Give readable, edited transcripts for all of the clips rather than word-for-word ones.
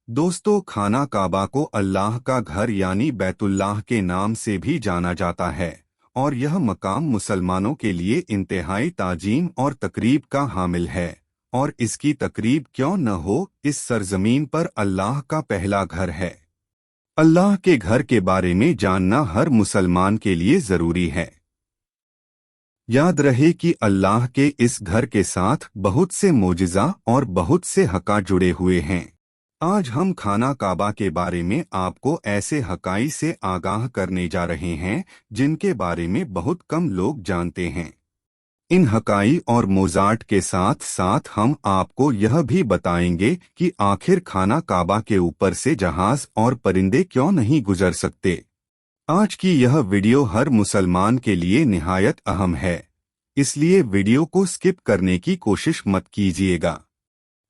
दोस्तों, खाना काबा को अल्लाह का घर यानी बैतुल्लाह के नाम से भी जाना जाता है और यह मकाम मुसलमानों के लिए इंतहाई ताजीम और तकरीब का हामिल है। और इसकी तकरीब क्यों न हो, इस सरजमीन पर अल्लाह का पहला घर है। अल्लाह के घर के बारे में जानना हर मुसलमान के लिए ज़रूरी है। याद रहे कि अल्लाह के इस घर के साथ बहुत से मोजिज़ा और बहुत से हक़ जुड़े हुए हैं। आज हम खाना काबा के बारे में आपको ऐसे हक़ाइक़ से आगाह करने जा रहे हैं जिनके बारे में बहुत कम लोग जानते हैं। इन हक़ाइक़ और मोज़ाट के साथ साथ हम आपको यह भी बताएंगे कि आखिर खाना काबा के ऊपर से जहाज और परिंदे क्यों नहीं गुजर सकते। आज की यह वीडियो हर मुसलमान के लिए निहायत अहम है, इसलिए वीडियो को स्किप करने की कोशिश मत कीजिएगा।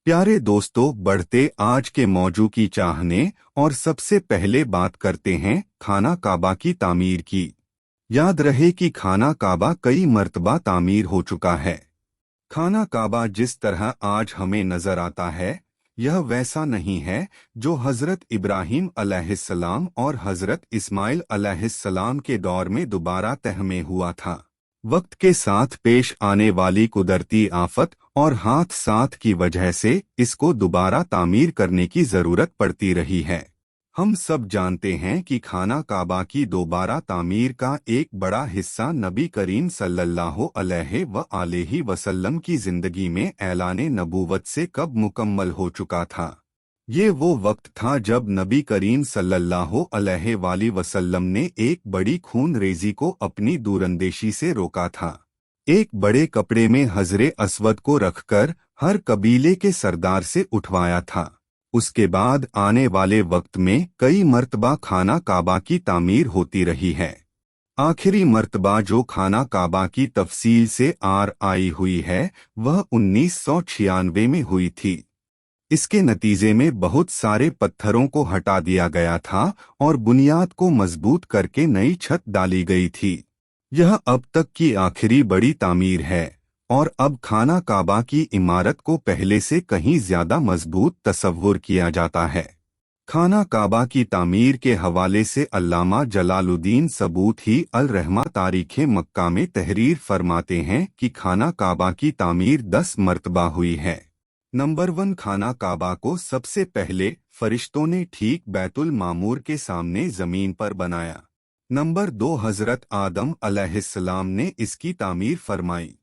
प्यारे दोस्तों, बढ़ते आज के मौजू की चाहने और सबसे पहले बात करते हैं खाना काबा की तामीर की। याद रहे कि खाना काबा कई मर्तबा तामीर हो चुका है। खाना काबा जिस तरह आज हमें नजर आता है, यह वैसा नहीं है जो हजरत इब्राहिम अलैहिस्सलाम और हजरत इस्माइल अलैहिस्सलाम के दौर में दोबारा तहमे हुआ था। वक्त के साथ पेश आने वाली कुदरती आफत और हादसात की वजह से इसको दोबारा तामीर करने की जरूरत पड़ती रही है। हम सब जानते हैं कि खाना काबा की दोबारा तामीर का एक बड़ा हिस्सा नबी करीम सल्लल्लाहु अलैहि वसल्लम की जिंदगी में ऐलाने नबूवत से कब मुकम्मल हो चुका था। ये वो वक्त था जब नबी करीम सल्लल्लाहु अलैहि वसल्लम ने एक बड़ी खून रेजी को अपनी दूरंदेशी से रोका था। एक बड़े कपड़े में हजरे अस्वद को रखकर हर कबीले के सरदार से उठवाया था। उसके बाद आने वाले वक्त में कई मर्तबा खाना काबा की तामीर होती रही है। आखिरी मर्तबा जो खाना काबा की तफसील से आई हुई है, वह 1996 में हुई थी। इसके नतीजे में बहुत सारे पत्थरों को हटा दिया गया था और बुनियाद को मजबूत करके नई छत डाली गई थी। यह अब तक की आखिरी बड़ी तामीर है और अब खाना काबा की इमारत को पहले से कहीं ज्यादा मजबूत तस्वुर किया जाता है। खाना काबा की तामीर के हवाले से अल्लामा जलालुद्दीन सबूती अल रहमा तारीख़ मक्का में तहरीर फरमाते हैं कि खाना काबा की तामीर 10 मर्तबा हुई है। नंबर 1, खाना काबा को सबसे पहले फरिश्तों ने ठीक बैतुल मामूर के सामने जमीन पर बनाया। नंबर 2, हजरत आदम अलैहिस्सलाम ने इसकी तामीर फरमाई।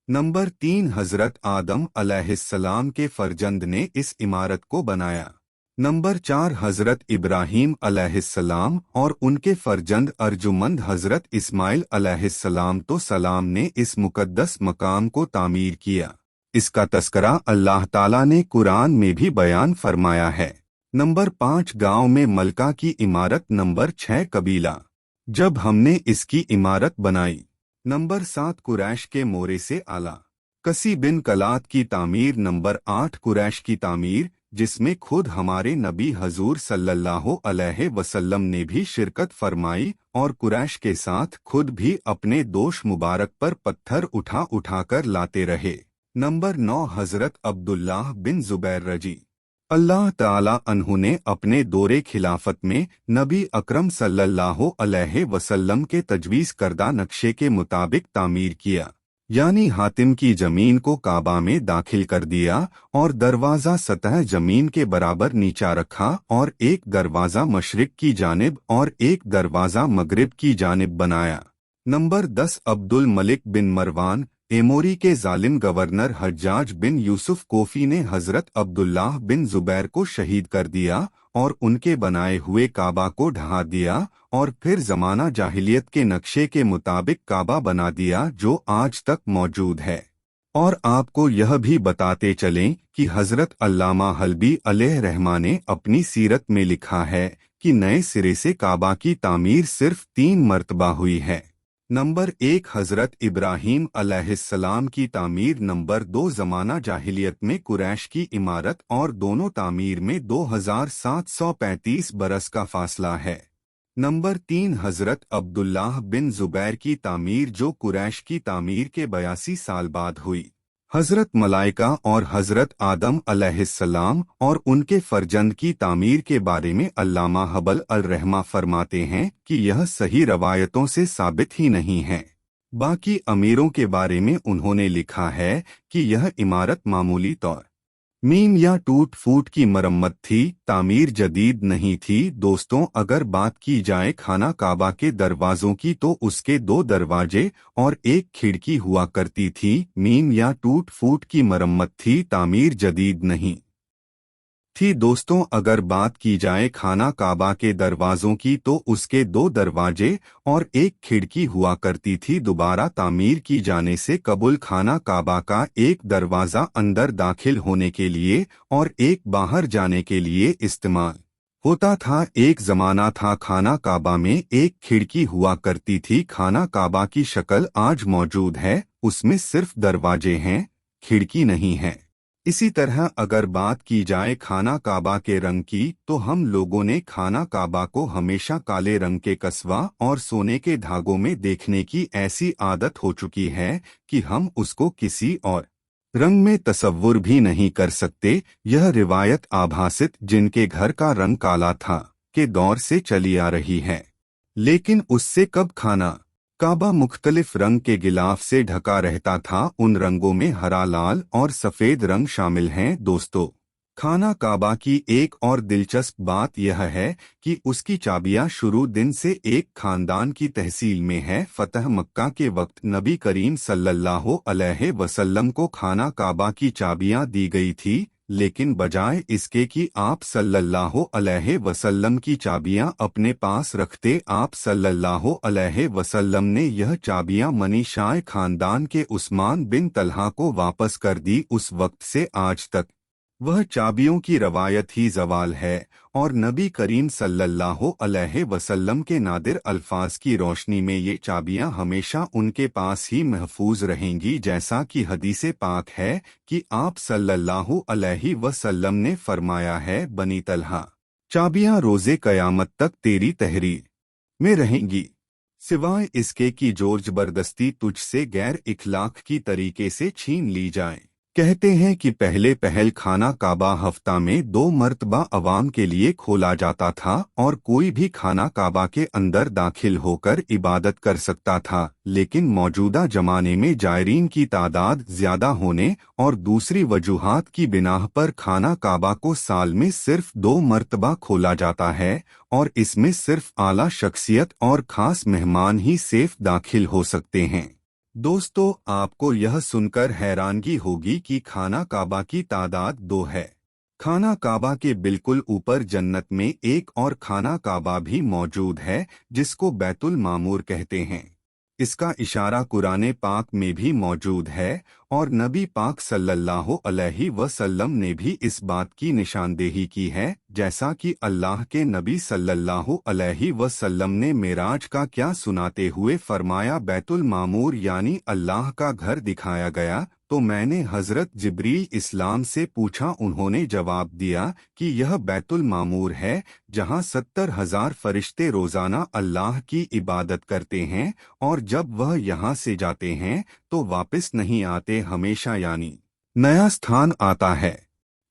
नंबर 3, हजरत आदम अलैहिस्सलाम के फरजंद ने इस इमारत को बनाया। नंबर 4, हजरत इब्राहीम अलैहिस्सलाम और उनके फरजंद अर्जुमंद हजरत इस्माइल अलैहिस्सलाम तो सलाम ने इस मुकद्दस मकाम को तामीर किया। इसका तस्करा अल्लाह ताला ने कुरान में भी बयान फरमाया है। नंबर 5, गांव में मलका की इमारत। नंबर 6, कबीला जब हमने इसकी इमारत बनाई। नंबर 7, कुरैश के मोरे से आला कसी बिन कलात की तामीर। नंबर 8, कुरैश की तामीर जिसमें खुद हमारे नबी हजूर सल्लल्लाहु अलैहि वसल्लम ने भी शिरकत फरमाई और कुरैश के साथ खुद भी अपने दोष मुबारक पर पत्थर उठा उठाकर लाते रहे। नंबर 9, हजरत अब्दुल्लाह बिन जुबैर रजी अल्लाह ताला अन्हु ने अपने दौरे खिलाफत में नबी अकरम सल्लल्लाहु अलैहि वसल्लम के तजवीज़ करदा नक्शे के मुताबिक तामीर किया, यानी हातिम की जमीन को काबा में दाखिल कर दिया और दरवाज़ा सतह जमीन के बराबर नीचा रखा और एक दरवाज़ा मशरिक की जानिब और एक दरवाज़ा मगरिब की जानिब बनाया। नंबर 10, अब्दुल मलिक बिन मरवान एमोरी के जालिम गवर्नर हज्जाज बिन यूसुफ कोफी ने हजरत अब्दुल्लाह बिन जुबैर को शहीद कर दिया और उनके बनाए हुए काबा को ढहा दिया और फिर जमाना जाहिलियत के नक्शे के मुताबिक काबा बना दिया जो आज तक मौजूद है। और आपको यह भी बताते चलें कि हजरत अल्लामा हल्बी अलैहिर्रहमा ने अपनी सीरत में लिखा है कि नए सिरे से काबा की तामीर सिर्फ 3 मर्तबा हुई है। नंबर 1, हजरत इब्राहीम अलैहिस्सलाम की तामीर। नंबर 2, जमाना जाहिलियत में कुरैश की इमारत और दोनों तामीर में 2735 बरस का फासला है। नंबर 3, हजरत अब्दुल्लाह बिन जुबैर की तामीर जो कुरैश की तामीर के 82 साल बाद हुई। हजरत मलाइका और हजरत आदम अलैहिस्सलाम और उनके फर्जंद की तामीर के बारे में अल्लामा हबल अल रहमा फरमाते हैं कि यह सही रवायतों से साबित ही नहीं है। बाकी अमीरों के बारे में उन्होंने लिखा है कि यह इमारत मामूली तौर मीम या टूट फूट की मरम्मत थी, तामीर जदीद नहीं थी। दोस्तों, अगर बात की जाए खाना काबा के दरवाज़ों की तो उसके 2 दरवाजे और एक खिड़की हुआ करती थी। मीम या टूट फूट की मरम्मत थी, तामीर जदीद नहीं थी। दोस्तों, अगर बात की जाए खाना काबा के दरवाज़ों की तो उसके 2 दरवाजे और एक खिड़की हुआ करती थी। दोबारा तामीर की जाने से कबुल खाना काबा का एक दरवाज़ा अंदर दाखिल होने के लिए और एक बाहर जाने के लिए इस्तेमाल होता था। एक ज़माना था खाना काबा में एक खिड़की हुआ करती थी। खाना काबा की शक्ल आज मौजूद है, उसमें सिर्फ दरवाजे हैं, खिड़की नहीं है। इसी तरह अगर बात की जाए खाना काबा के रंग की तो हम लोगों ने खाना काबा को हमेशा काले रंग के कस्बा और सोने के धागों में देखने की ऐसी आदत हो चुकी है कि हम उसको किसी और रंग में तसव्वुर भी नहीं कर सकते। यह रिवायत आभासित जिनके घर का रंग काला था के दौर से चली आ रही है, लेकिन उससे कब खाना काबा मुख्तलिफ रंग के गिलाफ से ढका रहता था। उन रंगों में हरा, लाल और सफ़ेद रंग शामिल हैं। दोस्तों, खाना काबा की एक और दिलचस्प बात यह है कि उसकी चाबियां शुरू दिन से एक खानदान की तहसील में है। फतह मक्का के वक्त नबी करीम सल्लल्लाहु अलैहि वसल्लम को खाना काबा की चाबियां दी गई थी, लेकिन बजाय इसके कि आप सल्लल्लाहु अलैहि वसल्लम की चाबियां अपने पास रखते, आप सल्लल्लाहु अलैहि वसल्लम ने यह चाबियां मनी शाह खानदान के उस्मान बिन तलहा को वापस कर दी। उस वक्त से आज तक वह चाबियों की रवायत ही ज़वाल है और नबी करीम सल्लल्लाहु अलैहि वसल्लम के नादिर अल्फाज की रोशनी में ये चाबियां हमेशा उनके पास ही महफूज रहेंगी। जैसा कि हदीसे पाक है कि आप सल्लल्लाहु अलैहि वसल्लम ने फरमाया है, बनी तलहा, चाबियां रोज़े क़यामत तक तेरी तहरीर में रहेंगी, सिवाय इसके कि जोर जबरदस्ती तुझसे गैर इखलाक की तरीके से छीन ली जाए। कहते हैं कि पहले पहल खाना काबा हफ्ता में 2 मर्तबा अवाम के लिए खोला जाता था और कोई भी खाना काबा के अंदर दाखिल होकर इबादत कर सकता था, लेकिन मौजूदा जमाने में जायरीन की तादाद ज्यादा होने और दूसरी वजूहात की बिनाह पर खाना काबा को साल में सिर्फ 2 मर्तबा खोला जाता है और इसमें सिर्फ आला शख्सियत और खास मेहमान ही सेफ दाखिल हो सकते हैं। दोस्तों, आपको यह सुनकर हैरानगी होगी कि खाना काबा की तादाद 2 है। खाना काबा के बिल्कुल ऊपर जन्नत में एक और खाना काबा भी मौजूद है जिसको बैतुल मामूर कहते हैं। इसका इशारा कुरान पाक में भी मौजूद है और नबी पाक सल्लल्लाहु अलैहि वसल्लम ने भी इस बात की निशानदेही की है। जैसा कि अल्लाह के नबी सल्लल्लाहु अलैहि वसल्लम ने मेराज का क्या सुनाते हुए फरमाया, बैतुल मामूर यानी अल्लाह का घर दिखाया गया तो मैंने हजरत जिब्रील इस्लाम से पूछा। उन्होंने जवाब दिया कि यह बैतुल मामूर है जहां 70,000 फरिश्ते रोजाना अल्लाह की इबादत करते हैं और जब वह यहां से जाते हैं तो वापस नहीं आते हमेशा, यानी नया स्थान आता है।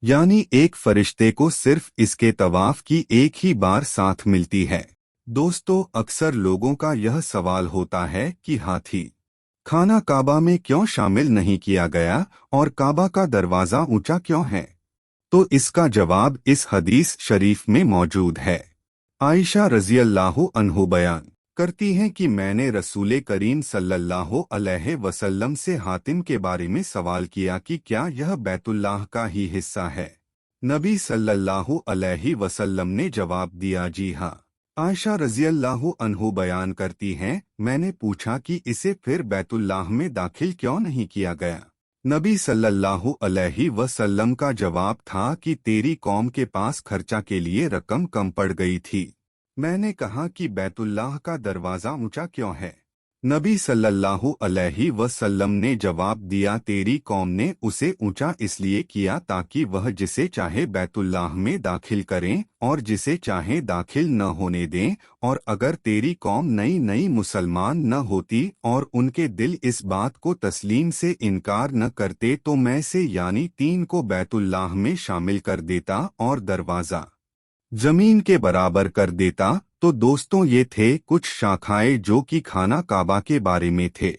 यानी एक फरिश्ते को सिर्फ इसके तवाफ की एक ही बार साथ मिलती है। दोस्तों, अक्सर लोगों का यह सवाल होता है कि हाथी खाना काबा में क्यों शामिल नहीं किया गया और काबा का दरवाज़ा ऊंचा क्यों है? तो इसका जवाब इस हदीस शरीफ में मौजूद है। आयशा रज़ियल्लाहु अन्हु बयान करती हैं कि मैंने रसूल करीम सल्लल्लाहु अलैहि वसल्लम से हातिम के बारे में सवाल किया कि क्या यह बैतुल्लाह का ही हिस्सा है। नबी सल्लल्लाहु अलैहि वसल्लम ने जवाब दिया, जी हाँ। आयशा रज़ियल्लाहु अन्हु बयान करती हैं, मैंने पूछा कि इसे फिर बैतुल्लाह में दाखिल क्यों नहीं किया गया। नबी सल्लल्लाहु अलैहि वसल्लम का जवाब था कि तेरी कौम के पास खर्चा के लिए रकम कम पड़ गई थी। मैंने कहा कि बैतुल्लाह का दरवाज़ा ऊंचा क्यों है। नबी सल्लल्लाहु अलैहि वसल्लम ने जवाब दिया, तेरी कौम ने उसे ऊंचा इसलिए किया ताकि वह जिसे चाहे बैतुल्लाह में दाखिल करें और जिसे चाहे दाखिल न होने दें, और अगर तेरी कौम नई नई मुसलमान न होती और उनके दिल इस बात को तस्लीम से इनकार न करते तो मैं से यानी 3 को बैतुल्लाह में शामिल कर देता और दरवाज़ा जमीन के बराबर कर देता। तो दोस्तों, ये थे कुछ शाखाएं जो कि खाना काबा के बारे में थे।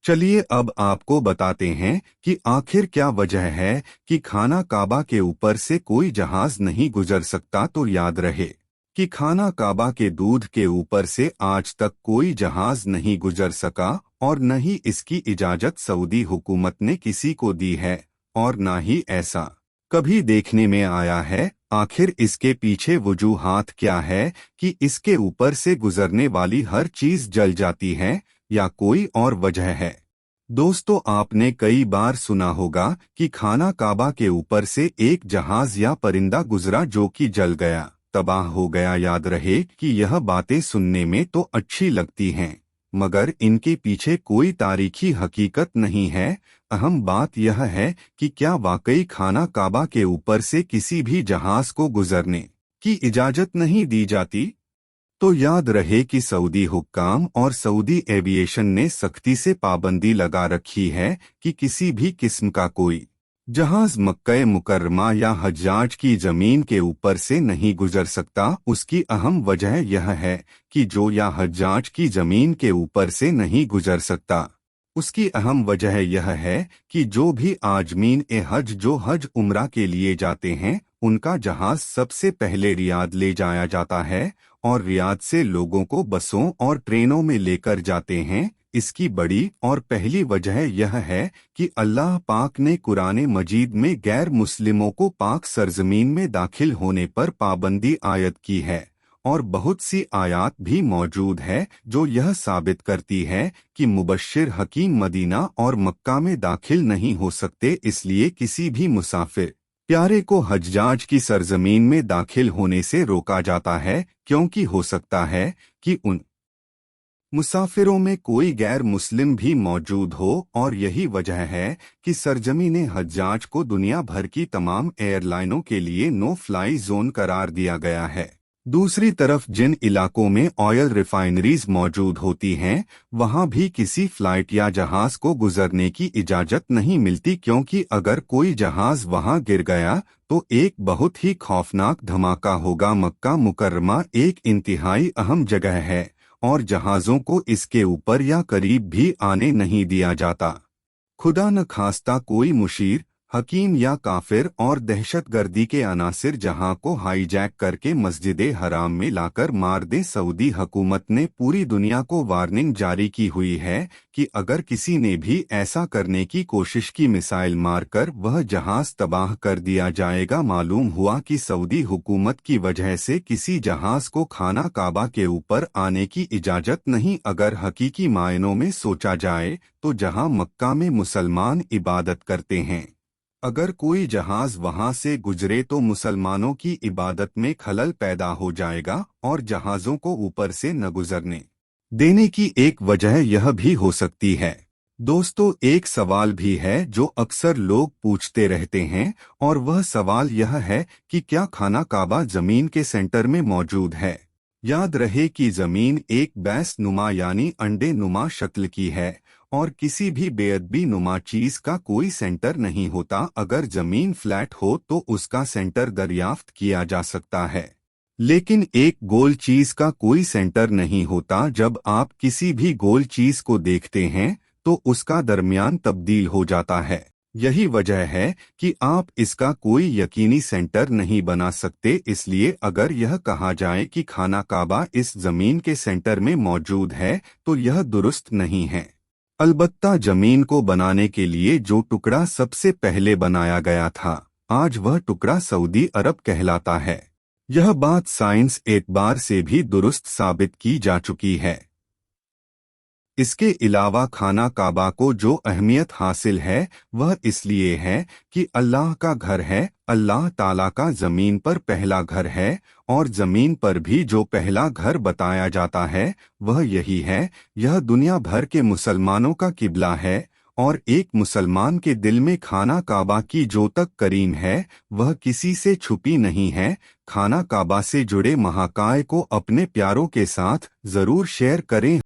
चलिए अब आपको बताते हैं कि आखिर क्या वजह है कि खाना काबा के ऊपर से कोई जहाज नहीं गुजर सकता। तो याद रहे कि खाना काबा के दूध के ऊपर से आज तक कोई जहाज नहीं गुजर सका और न ही इसकी इजाजत सऊदी हुकूमत ने किसी को दी है और न ही ऐसा कभी देखने में आया है। आखिर इसके पीछे वजूहात क्या है कि इसके ऊपर से गुजरने वाली हर चीज जल जाती है या कोई और वजह है? दोस्तों, आपने कई बार सुना होगा कि खाना काबा के ऊपर से एक जहाज या परिंदा गुजरा जो कि जल गया, तबाह हो गया। याद रहे कि यह बातें सुनने में तो अच्छी लगती हैं, मगर इनके पीछे कोई तारीखी हकीकत नहीं है। अहम बात यह है कि क्या वाकई खाना काबा के ऊपर से किसी भी जहाज को गुजरने की इजाजत नहीं दी जाती? तो याद रहे कि सऊदी हुक्काम और सऊदी एविएशन ने सख्ती से पाबंदी लगा रखी है कि किसी भी किस्म का कोई जहाज मक्का मुकर्रमा या हज्जाज की जमीन के ऊपर से नहीं गुजर सकता। उसकी अहम वजह यह है कि जो या हज्जाज की जमीन के ऊपर से नहीं गुजर सकता, उसकी अहम वजह यह है कि जो भी आजमीन ए हज जो हज उम्रा के लिए जाते हैं, उनका जहाज सबसे पहले रियाद ले जाया जाता है और रियाद से लोगों को बसों और ट्रेनों में लेकर जाते हैं। इसकी बड़ी और पहली वजह यह है कि अल्लाह पाक ने कुरान मजीद में गैर मुस्लिमों को पाक सरजमीन में दाखिल होने पर पाबंदी आयत की है और बहुत सी आयात भी मौजूद है जो यह साबित करती है कि मुबश्शिर हकीम मदीना और मक्का में दाखिल नहीं हो सकते। इसलिए किसी भी मुसाफिर प्यारे को हज्जाज की सरजमीन में दाखिल होने से रोका जाता है, क्योंकि हो सकता है कि उन मुसाफिरों में कोई गैर मुस्लिम भी मौजूद हो और यही वजह है कि सरजमीन हज्जाज को दुनिया भर की तमाम एयरलाइनों के लिए नो फ्लाई जोन करार दिया गया है। दूसरी तरफ जिन इलाकों में ऑयल रिफाइनरीज मौजूद होती हैं, वहां भी किसी फ्लाइट या जहाज को गुजरने की इजाजत नहीं मिलती, क्योंकि अगर कोई जहाज वहां गिर गया तो एक बहुत ही खौफनाक धमाका होगा। मक्का मुकर्रमा एक इंतहाई अहम जगह है और जहाज़ों को इसके ऊपर या करीब भी आने नहीं दिया जाता। खुदा न खास्ता कोई मुशीर, हकीम या काफिर और दहशतगर्दी के अनासिर जहां को हाईजैक करके मस्जिद हराम में लाकर मार दे। सऊदी हुकूमत ने पूरी दुनिया को वार्निंग जारी की हुई है कि अगर किसी ने भी ऐसा करने की कोशिश की, मिसाइल मारकर वह जहाज तबाह कर दिया जाएगा। मालूम हुआ कि सऊदी हुकूमत की वजह से किसी जहाज को खाना काबा के ऊपर आने की इजाजत नहीं। अगर हकीकी मायनों में सोचा जाए तो जहां मक्का में मुसलमान इबादत करते हैं, अगर कोई जहाज वहां से गुजरे तो मुसलमानों की इबादत में खलल पैदा हो जाएगा और जहाजों को ऊपर से न गुजरने देने की एक वजह यह भी हो सकती है। दोस्तों, एक सवाल भी है जो अक्सर लोग पूछते रहते हैं और वह सवाल यह है कि क्या खाना काबा जमीन के सेंटर में मौजूद है? याद रहे कि जमीन एक बैस नुमा यानी अंडे नुमा शक्ल की है और किसी भी बेअदबी नुमा चीज का कोई सेंटर नहीं होता। अगर जमीन फ्लैट हो तो उसका सेंटर दरियाफ्त किया जा सकता है, लेकिन एक गोल चीज का कोई सेंटर नहीं होता। जब आप किसी भी गोल चीज को देखते हैं तो उसका दरमियान तब्दील हो जाता है। यही वजह है कि आप इसका कोई यकीनी सेंटर नहीं बना सकते। इसलिए अगर यह कहा जाए कि खाना काबा इस जमीन के सेंटर में मौजूद है तो यह दुरुस्त नहीं है। अलबत्ता जमीन को बनाने के लिए जो टुकड़ा सबसे पहले बनाया गया था, आज वह टुकड़ा सऊदी अरब कहलाता है। यह बात साइंस एतबार से भी दुरुस्त साबित की जा चुकी है। اس کے علاوہ خانہ کعبہ کو جو اہمیت حاصل ہے وہ اس لیے ہے کہ اللہ کا گھر ہے، اللہ تعالیٰ کا زمین پر پہلا گھر ہے، اور زمین پر بھی جو پہلا گھر بتایا جاتا ہے وہ یہی ہے۔ یہ دنیا بھر کے مسلمانوں کا قبلہ ہے، اور ایک مسلمان کے دل میں خانہ کعبہ کی جو تک کریم ہے وہ کسی سے چھپی نہیں ہے۔ خانہ کعبہ سے جڑے محاقائے کو اپنے پیاروں کے ساتھ ضرور شیئر کریں۔